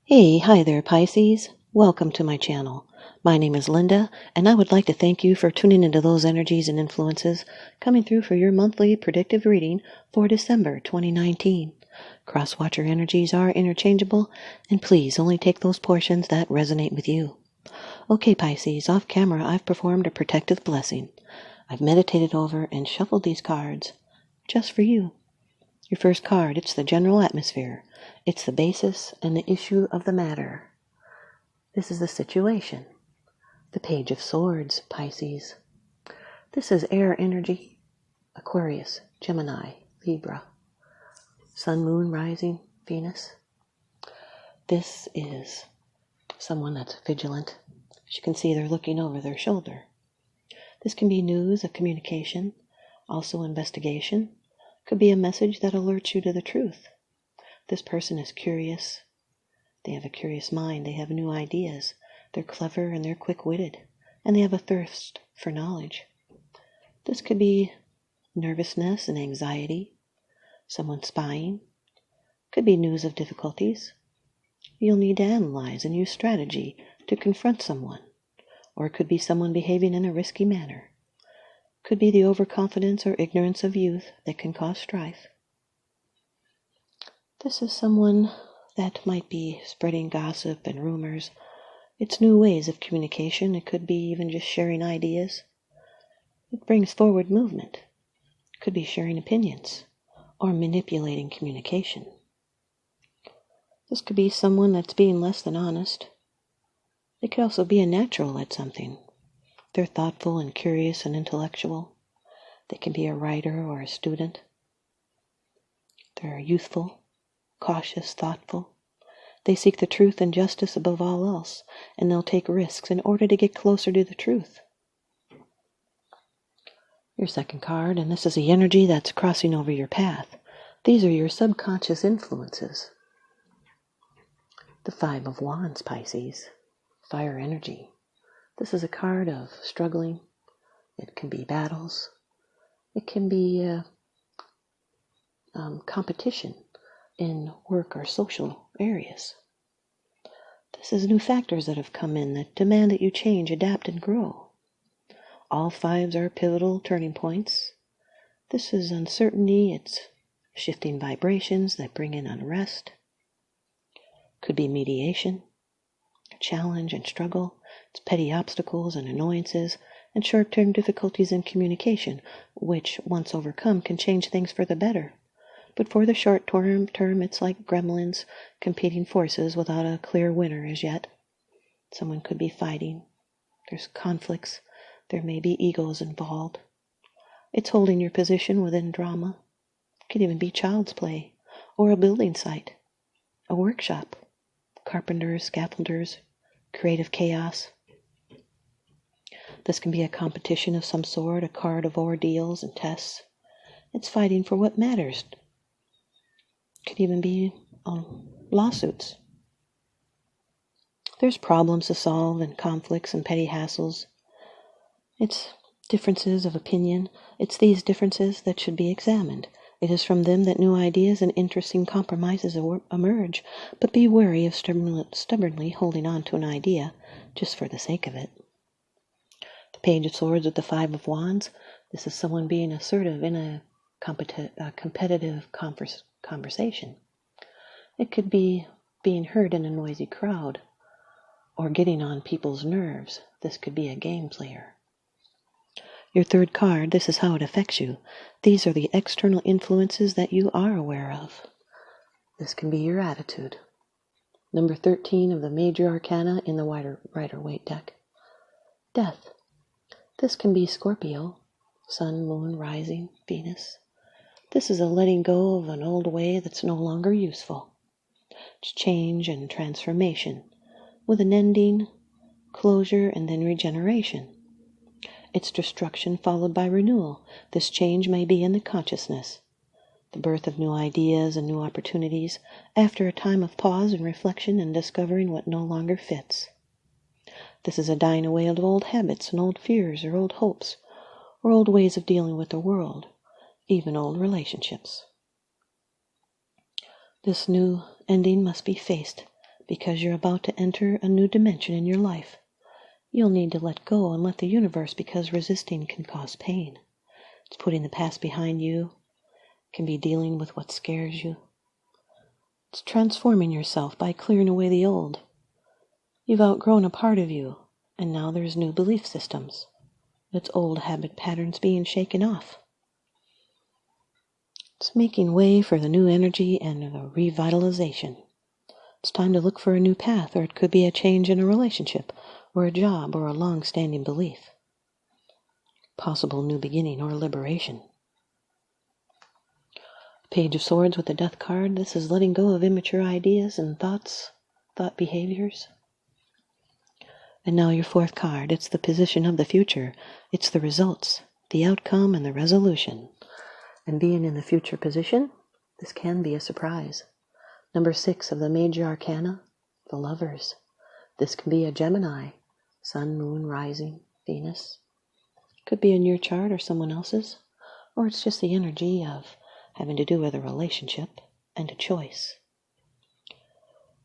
Hey, hi there, Pisces. Welcome to my channel. My name is Lynda, and I would like to thank you for tuning into those energies and influences coming through for your monthly predictive reading for December 2019. Cross-watcher energies are interchangeable, and please only take those portions that resonate with you. Okay, Pisces, off camera, I've performed a protective blessing. I've meditated over and shuffled these cards just for you. Your first card, it's the general atmosphere. It's the basis and the issue of the matter. This is the situation. The Page of Swords, Pisces. This is air energy. Aquarius, Gemini, Libra. Sun, Moon, Rising, Venus. This is someone that's vigilant. As you can see, they're looking over their shoulder. This can be news, a communication, also investigation. Could be a message that alerts you to the truth. This person is curious. They have a curious mind. They have new ideas. They're clever and they're quick-witted. And they have a thirst for knowledge. This could be nervousness and anxiety. Someone spying. Could be news of difficulties. You'll need to analyze and use strategy to confront someone. Or it could be someone behaving in a risky manner. Could be the overconfidence or ignorance of youth that can cause strife. This is someone that might be spreading gossip and rumors. It's new ways of communication. It could be even just sharing ideas. It brings forward movement. It could be sharing opinions or manipulating communication. This could be someone that's being less than honest. They could also be a natural at something. They're thoughtful and curious and intellectual. They can be a writer or a student. They're youthful, cautious, thoughtful. They seek the truth and justice above all else, and they'll take risks in order to get closer to the truth. Your second card, and this is the energy that's crossing over your path. These are your subconscious influences. The Five of Wands, Pisces. Fire energy. This is a card of struggling. It can be battles. It can be competition in work or social areas. This is new factors that have come in that demand that you change, adapt, and grow. All fives are pivotal turning points. This is uncertainty. It's shifting vibrations that bring in unrest. Could be mediation, challenge and struggle. It's petty obstacles and annoyances and short-term difficulties in communication, which, once overcome, can change things for the better. But for the short term, it's like gremlins competing forces without a clear winner as yet. Someone could be fighting. There's conflicts. There may be egos involved. It's holding your position within drama. It could even be child's play or a building site, a workshop, carpenters, scaffolders, creative chaos. This can be a competition of some sort, a card of ordeals and tests. It's fighting for what matters. It could even be lawsuits. There's problems to solve and conflicts and petty hassles. It's differences of opinion. It's these differences that should be examined. It is from them that new ideas and interesting compromises emerge, but be wary of stubbornly holding on to an idea just for the sake of it. The Page of Swords with the Five of Wands. This is someone being assertive in a competitive conversation. It could be being heard in a noisy crowd or getting on people's nerves. This could be a game player. Your third card, this is how it affects you. These are the external influences that you are aware of. This can be your attitude. Number 13 of the major arcana in the Rider-Waite deck. Death. This can be Scorpio, Sun, Moon, Rising, Venus. This is a letting go of an old way that's no longer useful. It's change and transformation, with an ending, closure, and then regeneration. It's destruction followed by renewal. This change may be in the consciousness, the birth of new ideas and new opportunities after a time of pause and reflection and discovering what no longer fits. This is a dying away of old habits and old fears or old hopes or old ways of dealing with the world, even old relationships. This new ending must be faced because you're about to enter a new dimension in your life. You'll need to let go and let the universe, because resisting can cause pain. It's putting the past behind you, can be dealing with what scares you. It's transforming yourself by clearing away the old. You've outgrown a part of you, and now there's new belief systems. It's old habit patterns being shaken off. It's making way for the new energy and the revitalization. It's time to look for a new path, or it could be a change in a relationship, or a job, or a long-standing belief. Possible new beginning or liberation. Page of Swords with the Death card. This is letting go of immature ideas and thought behaviors. And now your fourth card. It's the position of the future. It's the results, the outcome, and the resolution. And being in the future position, this can be a surprise. Number 6 of the major arcana, the Lovers. This can be a Gemini, Sun, Moon, Rising, Venus. Could be in your chart or someone else's, or it's just the energy of having to do with a relationship and a choice.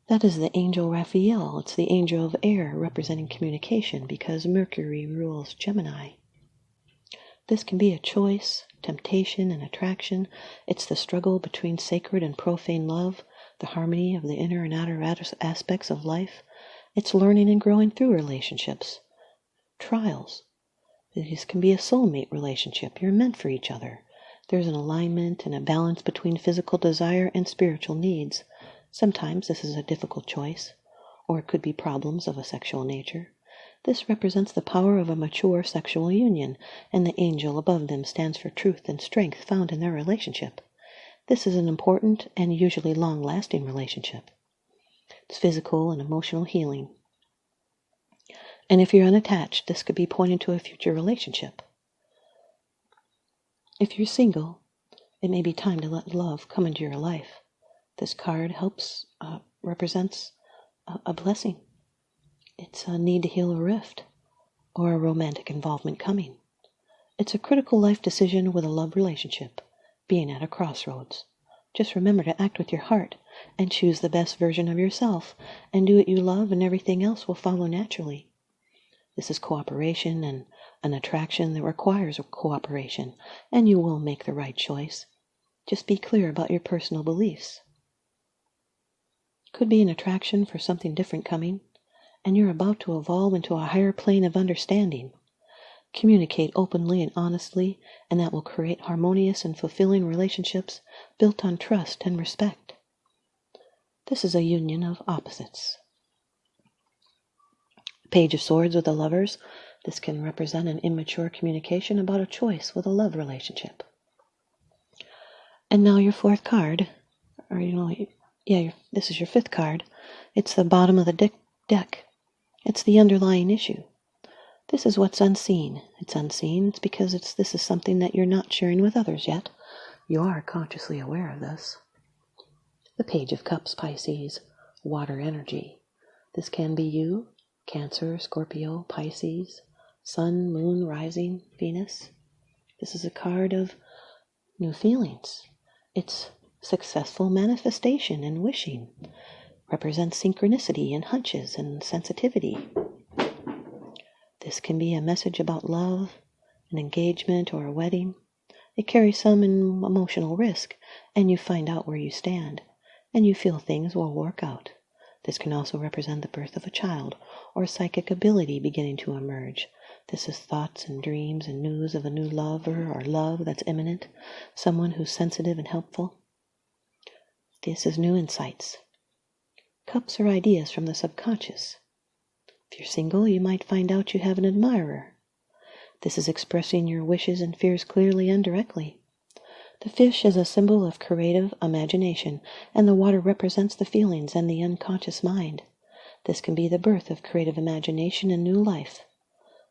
That is the angel Raphael. It's the angel of air representing communication, because Mercury rules Gemini. This can be a choice, temptation, and attraction. It's the struggle between sacred and profane love, the harmony of the inner and outer aspects of life. It's learning and growing through relationships. Trials. This can be a soulmate relationship. You're meant for each other. There's an alignment and a balance between physical desire and spiritual needs. Sometimes this is a difficult choice, or it could be problems of a sexual nature. This represents the power of a mature sexual union, and the angel above them stands for truth and strength found in their relationship. This is an important and usually long-lasting relationship. It's physical and emotional healing. And if you're unattached, this could be pointing to a future relationship. If you're single, it may be time to let love come into your life. This card represents a blessing. It's a need to heal a rift, or a romantic involvement coming. It's a critical life decision with a love relationship, being at a crossroads. Just remember to act with your heart and choose the best version of yourself, and do what you love, and everything else will follow naturally. This is cooperation and an attraction that requires cooperation, and you will make the right choice. Just be clear about your personal beliefs. Could be an attraction for something different coming, and you're about to evolve into a higher plane of understanding. Communicate openly and honestly, and that will create harmonious and fulfilling relationships built on trust and respect. This is a union of opposites. Page of Swords with the Lovers. This can represent an immature communication about a choice with a love relationship. And now your fourth card, this is your fifth card. It's the bottom of the deck. It's the underlying issue. This is what's unseen. It's unseen. It's because this is something that you're not sharing with others yet. You are consciously aware of this. The Page of Cups, Pisces, water energy. This can be you, Cancer, Scorpio, Pisces, Sun, Moon, Rising, Venus. This is a card of new feelings. It's successful manifestation and wishing. Represents synchronicity and hunches and sensitivity. This can be a message about love, an engagement, or a wedding. It carries some emotional risk, and you find out where you stand, and you feel things will work out. This can also represent the birth of a child, or psychic ability beginning to emerge. This is thoughts and dreams and news of a new lover or love that's imminent, someone who's sensitive and helpful. This is new insights. Cups are ideas from the subconscious. If you're single, you might find out you have an admirer. This is expressing your wishes and fears clearly and directly. The fish is a symbol of creative imagination, and the water represents the feelings and the unconscious mind. This can be the birth of creative imagination and new life.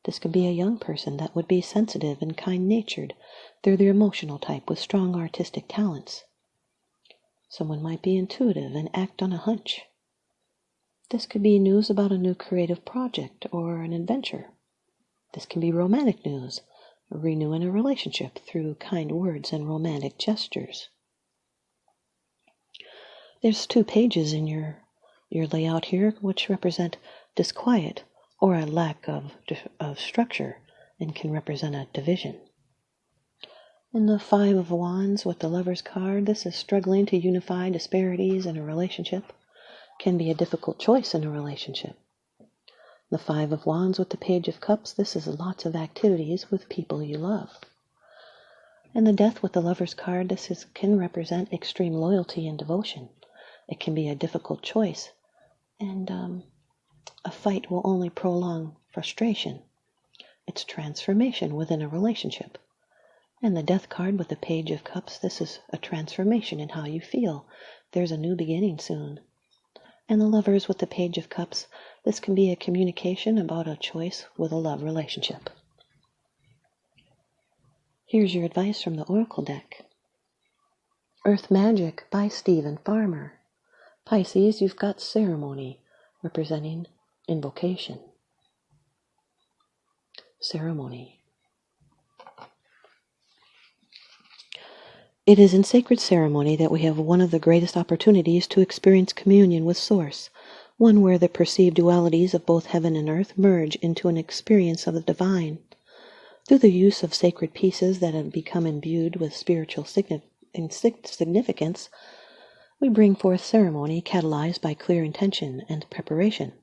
This could be a young person that would be sensitive and kind-natured. They're the emotional type with strong artistic talents. Someone might be intuitive and act on a hunch. This could be news about a new creative project or an adventure. This can be romantic news, renewing a relationship through kind words and romantic gestures. There's 2 pages in your your layout here, which represent disquiet or a lack of structure and can represent a division. And the Five of Wands with the Lover's card, this is struggling to unify disparities in a relationship. Can be a difficult choice in a relationship. The Five of Wands with the Page of Cups, this is lots of activities with people you love. And the Death with the Lover's card, can represent extreme loyalty and devotion. It can be a difficult choice, and a fight will only prolong frustration. It's transformation within a relationship. And the Death card with the Page of Cups, this is a transformation in how you feel. There's a new beginning soon. And the Lovers with the Page of Cups, this can be a communication about a choice with a love relationship. Here's your advice from the Oracle deck. Earth Magic by Stephen Farmer. Pisces, you've got ceremony, representing invocation. Ceremony. It is in sacred ceremony that we have one of the greatest opportunities to experience communion with Source, one where the perceived dualities of both heaven and earth merge into an experience of the divine. Through the use of sacred pieces that have become imbued with spiritual significance, we bring forth ceremony catalyzed by clear intention and preparation.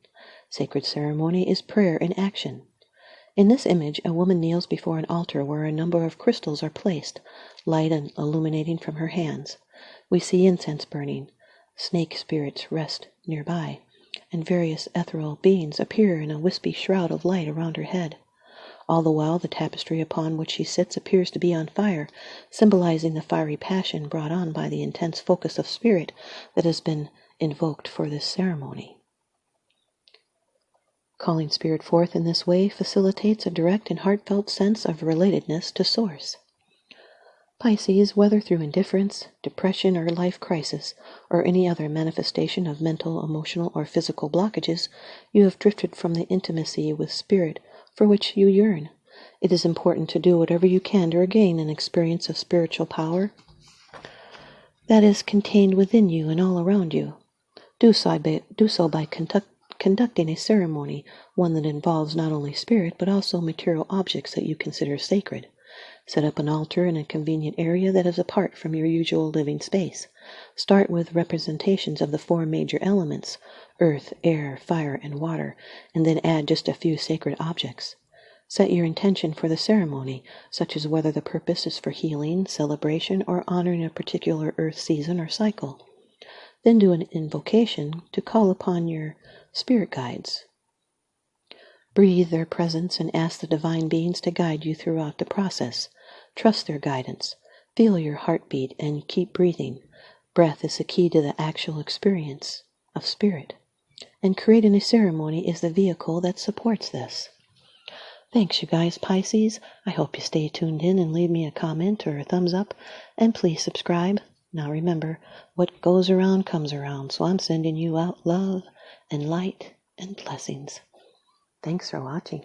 Sacred ceremony is prayer in action. In this image, a woman kneels before an altar where a number of crystals are placed, light and illuminating from her hands. We see incense burning, snake spirits rest nearby, and various ethereal beings appear in a wispy shroud of light around her head. All the while, the tapestry upon which she sits appears to be on fire, symbolizing the fiery passion brought on by the intense focus of spirit that has been invoked for this ceremony. Calling spirit forth in this way facilitates a direct and heartfelt sense of relatedness to Source. Pisces, whether through indifference, depression, or life crisis, or any other manifestation of mental, emotional, or physical blockages, you have drifted from the intimacy with spirit for which you yearn. It is important to do whatever you can to regain an experience of spiritual power that is contained within you and all around you. Do so by conducting a ceremony, one that involves not only spirit, but also material objects that you consider sacred. Set up an altar in a convenient area that is apart from your usual living space. Start with representations of the four major elements, earth, air, fire, and water, and then add just a few sacred objects. Set your intention for the ceremony, such as whether the purpose is for healing, celebration, or honoring a particular earth season or cycle. Then do an invocation to call upon your spirit guides. Breathe their presence and ask the divine beings to guide you throughout the process. Trust their guidance. Feel your heartbeat and keep breathing. Breath is the key to the actual experience of spirit. And creating a ceremony is the vehicle that supports this. Thanks, you guys, Pisces. I hope you stay tuned in and leave me a comment or a thumbs up. And please subscribe. Now remember, what goes around comes around. So I'm sending you out love and light and blessings. Thanks for watching.